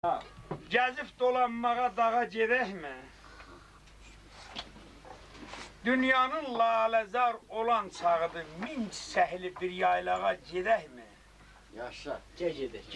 Gəzib dolanmağa dağa gedəkmi? Dünyanın laləzar olan çağıdır, min çiçəkli bir yaylağa gedəkmi? Yaşa.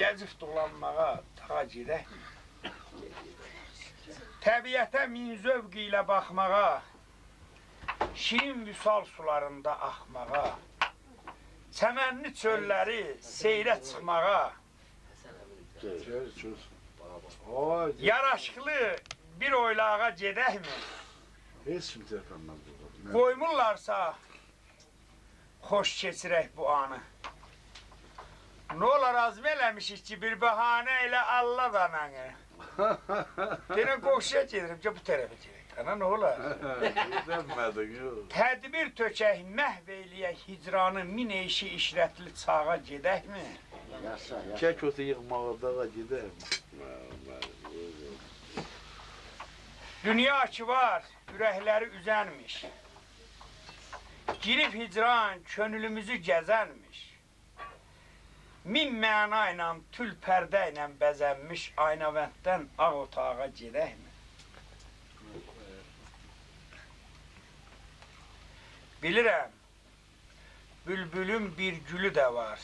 Gəzib dolanmağa dağa gedəkmi? Təbiətə min zövq ilə baxmağa, şirin vüsal sularında axmağa, çəmənli çölləri seyrə çıxmağa, yaraşıqlı bir oylağa gedəkmi? Qoymurlarsa xoş keçirək bu anı. Nə olar azm eləmişik ki, bir bəhanə ilə Allah da mənə. Deyən qoşuya gedirim ki, bu tərəfə gedək. Ana nə olar? Tədbir tökək, məhv eləyək hicranı, min eşi işrətli çağa gedəkmi? Kək otu yığmağa dağa gedək. Dünya ki var, ürəkləri üzənmiş. Girib hicran, könlümüzü gəzənmiş. Min məna ilə, tül pərdə ilə bəzənmiş Aynavənddən ağ otağa gedəkmi? Bilirəm, bülbülün bir gülü də var.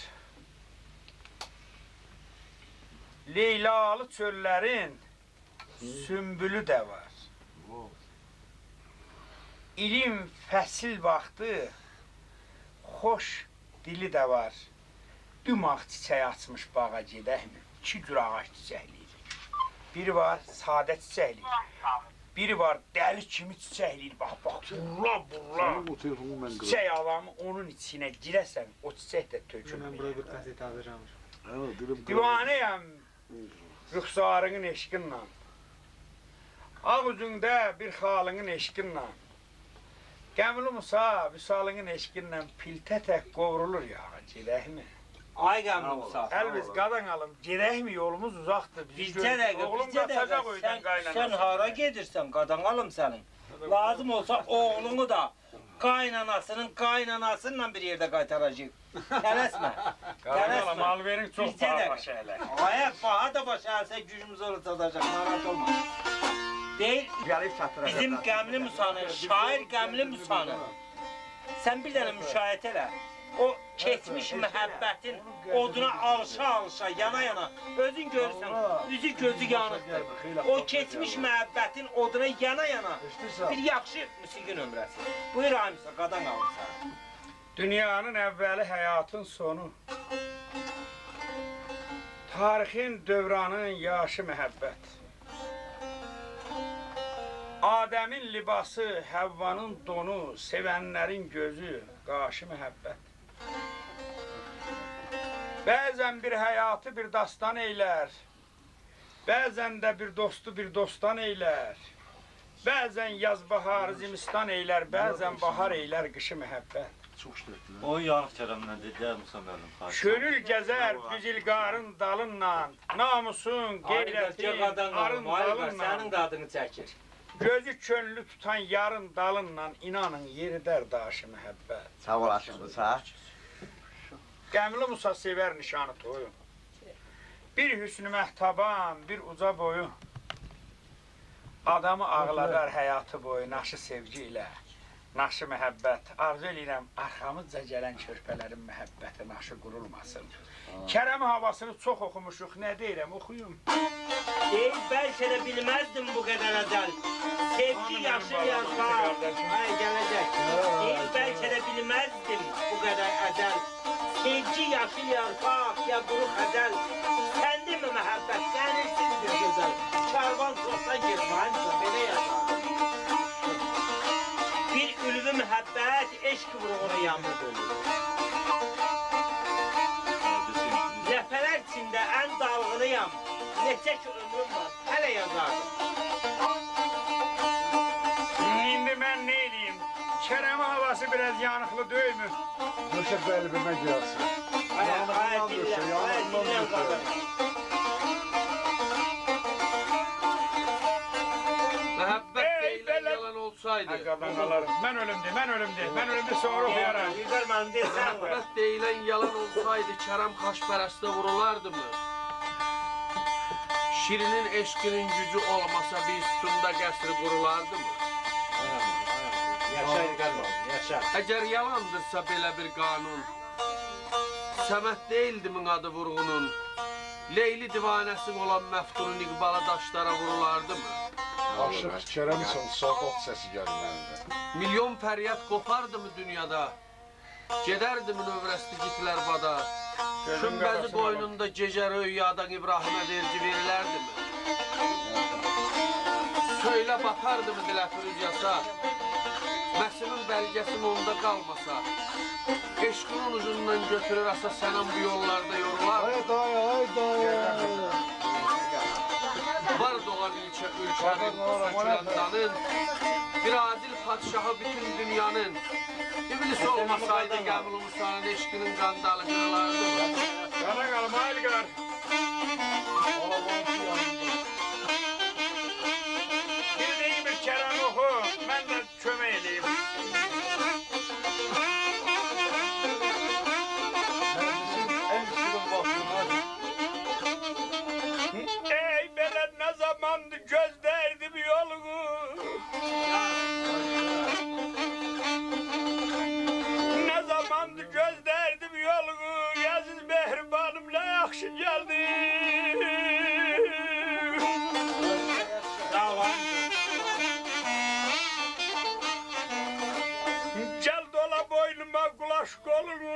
Leylalı çöllərin sümbülü də var. İlim fəsil vaxtı, xoş dili də var. Dümağ çiçək açmış bağa gedəkmi? İki cür ağac çiçəkliyir. Biri var sadə çiçəkliyir. Biri var dəli kimi çiçəkliyir. Bax, burla. Çiçək alamı onun içinə girəsən, o çiçək də tökülmür. Divanəyəm rüxsarının eşqinlə. Ağ üzündə bir xalının eşqinlə. Qəmli Musa, vüsalının eşqinlə piltə tək qovrulur yağa, gedəkmi? Ay Qəmli Musa. Əlviz, qadan alım, gedəkmi? Yolumuz uzaqdır. Bizcə dəqiqə, sən hara gedirsən, qadan alım sənin. Lazım olsa oğlunu da qaynanasının qaynanasıyla bir yerdə qaytaracaq. Tələsmə. Qadan alım, alverin çox baha baş əylər. Ay, baha da baş əylərsə gücümüz olur çatacaq, narahat olma. Deyil, bizim Qəmli Musanı, şair Qəmli Musanı. Sən bir dənə müşahidə elə. O keçmiş məhəbbətin oduna alışa-alışa, yana-yana, özün görürsən, üzü gözü yanıqdır. O keçmiş məhəbbətin oduna yana-yana bir yaxşı musiqi nömrəsi. Buyur Ayımsa, qadan alırsan. Dünyanın əvvəli həyatın sonu. Tarixin, dövranın yaşı məhəbbət. Adəmin libası, Həvvanın donu, sevənlərin gözü, qaşı məhəbbət. Bəzən bir həyatı bir dastan eylər, bəzən də bir dostu bir dostan eylər, bəzən yaz bahar zimistan eylər, bəzən bahar eylər qışı məhəbbət. O yanıq kərəmlə dedi, Musa müəllim. Könül gəzər güzilgarın dalınla, namusun, qeyrətin, arın dalınla. Sənin də adını çəkir. Gözü könlü tutan yarın dalınla, inanın yeridər daşı məhəbbət. Sağ olasın Musa. Qəmli Musa sevər nişanı toyu. Bir hüsnü məhtaban, bir uca boyu. Adamı ağladar həyatı boyu, naşı sevgi ilə, naşı məhəbbət. Arzu eləyirəm, arxamızca gələn körpələrin məhəbbəti, naşı qurulmasın. Kərəm havasını çox oxumuşuq, nə deyirəm, oxuyum. Deyil, bəlkə də bilməzdim bu qədər əzəl. Sevgi yaşıl yarpaq. Ay, gələcək. Deyil, bəlkə də bilməzdim bu qədər əzəl. Sevgi yaşıl yarpaq, ya quru xəzəl. Səndi mi məhəbbət, sənirsizdir gözəl. Karvan çoxdan getməyimsə, belə yazar. Bir ülvü məhəbbət, eşq vurğunu yanmı dönür. Ləpələr içində ən dalğınıyam. Neçə ki ömrüm var, hələ yazardım. İndi mən nə edeyim? Kərəmi havası biraz yanıqlı döymü? Döşək qəlbimə gəlsin. Ay, dinlən qadın. Məhəbbət deyilən yalan olsaydı. Mən ölümdür, sonra oxuyaram. Güzel mənim deyilsən var. Məhəbbət deyilən yalan olsaydı, Kərəm xaşpərəstə vurulardı mı? Şirinin eşkinin gücü olmasa bir sütunda qəsri qurulardı mı? Yaşar qalma, yaşar. Əgər yalandırsa belə bir qanun, Səməd deyildimin adı vurğunun, Leyli divanəsin olan məftunun iqbala daşlara vurulardı mı? Aşıq Kerəmsən, sağot səsi gəlir məndə. Milyon fəryad qopardı mı dünyada? Gedərdi mi növrəsti gitlər bada? Kümbəzi boynunda gecə rüyadan İbrahimə verci verilərdi mi? Söylə batardı mı dilə firüzyasa? Məsimin bəlgəsim onda qalmasa? Eşqinin ucundan götürür asa sənəm bu yollarda yorular. Ay dayı. Var doğan ülkənin, sökülandanın, bir adil padişahı bütün dünyanın, İblis olmasaydı qəbul Musa'nın eşqinin qandalı qırılardı mı? Qara qalma Elqar. Bir deyim bir kərəm oxu, mən də kömək edeyim. Ey belə nə zamandır gözdəydim yolunu. Nə zamandır gözdəydim yolunu. Əziz mehribanım nə yaxşı gəldi. Gəl dola boynuma qulaş qolunu.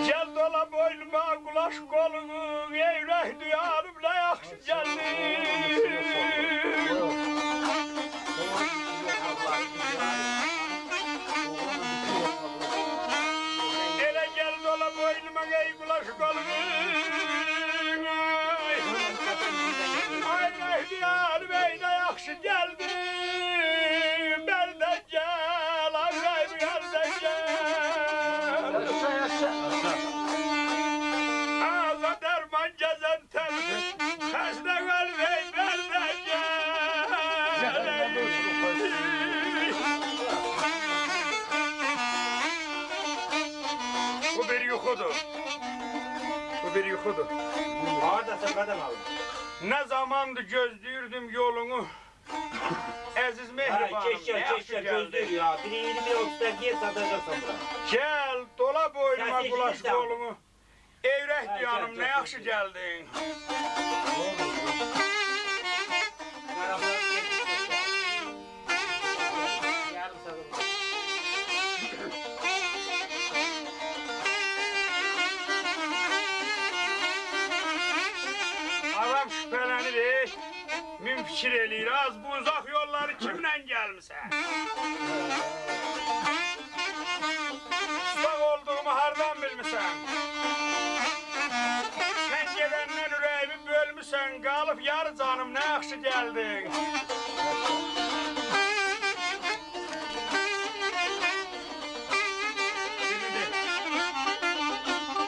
Gəl dola boynuma qulaş qolunu. Ey ürək duyarım nə yaxşı gəldi. Elə gəl dola boynuma ey qulaş qolunu. Ay ürək duyarım ey nə yaxşı gəldi. Bərdə gəl, ay ürək bərdə gəl. Ağza dərman gəzən təlim, xəstə qəlbey bərdə gəl. Bu bir yuxudur. Bu bir yuxudur. Haradasın qadam alın. Nə zamandır gözləyirdim yolunu. Əziz mehribanım, Keşke gözlüyor ya. Biri 20-30 dəqiqəyə satacaqsan bura. Gəl, dola boynuma Gəl, qulaş eşidirsən. qolunu. Ey ürək diyanım, gəl, nə gəl, yaxşı gəldin. Yarım saat. Adam şübhələnir, min fikir eləyir, az bu uzaq yolları kimlə gəlmisən? Ustaq olduğumu hardan bilmisən? Sən gedəndən ürəyimi bölmüsən, qalıb yarı canım, nə yaxşı gəldin.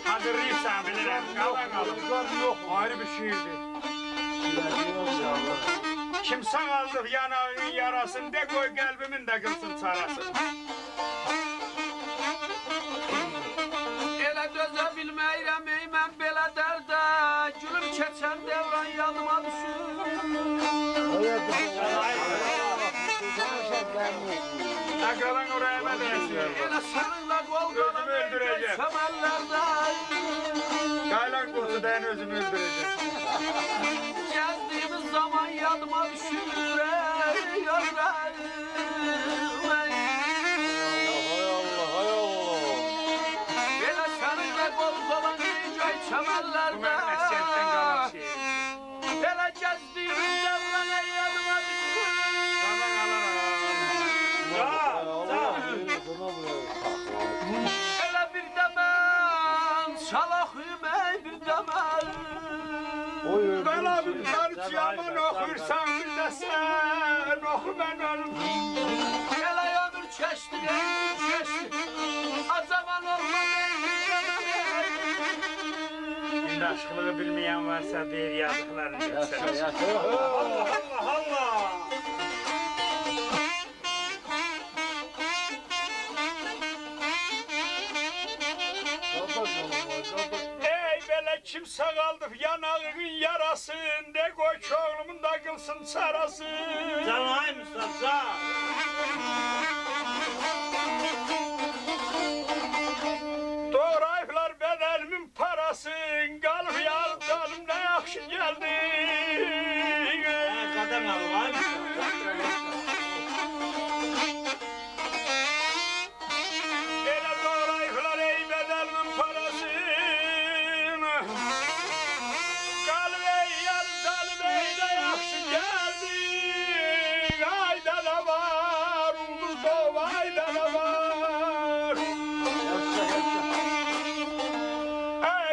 Hazırlayırsan bilirəm, qala qalıb. Ayrı bir şiirdir. Kim sağaldıq yanağın yarasın, de qoy qəlbimin də qılsın çarasın. Elə dözə bilməyirəm ey mən belə dərdə, gülüm keçən devran yadıma düşür. Əqalan oraya dəyəsin. Elə səninlə qol Özümü öldürəcəm. Səməllərdə Qaylan qursu dayan özümü öldürəcəm. gəzdiyimiz zaman yadıma düşür ey yavrum. Elə səninlə qol qola göy Bu çəmənlərdə mənim əsiyətdən qalaq şeyim. elə gəzdiyimiz devran ey yadıma düşür. Qalan Elə bir də mən salaxıyım ey bir də mən. Qala bir yaman oxursan bir də sən oxu mən ölüm. Elə ömür keçdi ey keçdi. Acaman olmadı ey. İndi aşkılığı bilməyən varsa deyir yazıqlarını götürsən. Allah Allah. Ey belə kimse kaldı yanağının yarasın de koy ki oğlumun da kılsın sarasın. Canay Mustafa can. Doğrayıplar bedelimin parasın kalıp yar canım ne yakşı geldi. Kadın Allah'ım Mustafa. Ele doğrayıplar ey bedelimin parasın. Kalıp ey yar canım ey ne yakşı geldi. Ayda da var uldur dov ayda da var.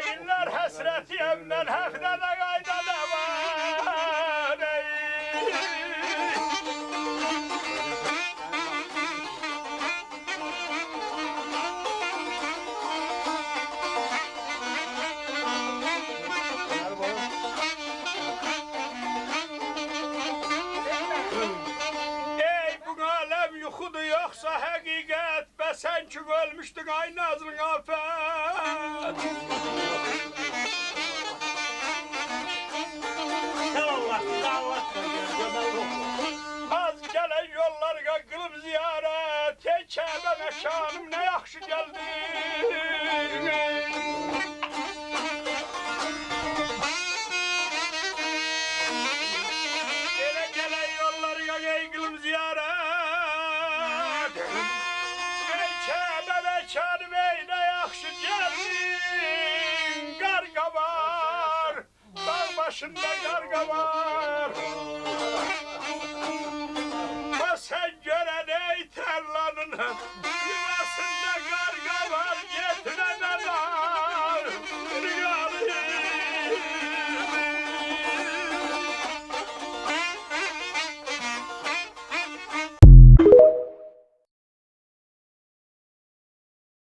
Günler hasreti emden haftada kayda da var. Ey bu alem yuxudur yoksa hakikat be sen ki ölmüştün ay nazrın afet. Sen Allah, Allah Az gelen yollarga kılıp ziyaret Ey Kabe mekanım ne yakşı geldi. Ele gelen yollarga ey kılıp ziyaret Ey Kabe mekanım ey ne yakşı geldin. Karga var dağ başında karga var. Sen gören ey tarlanın yuvasında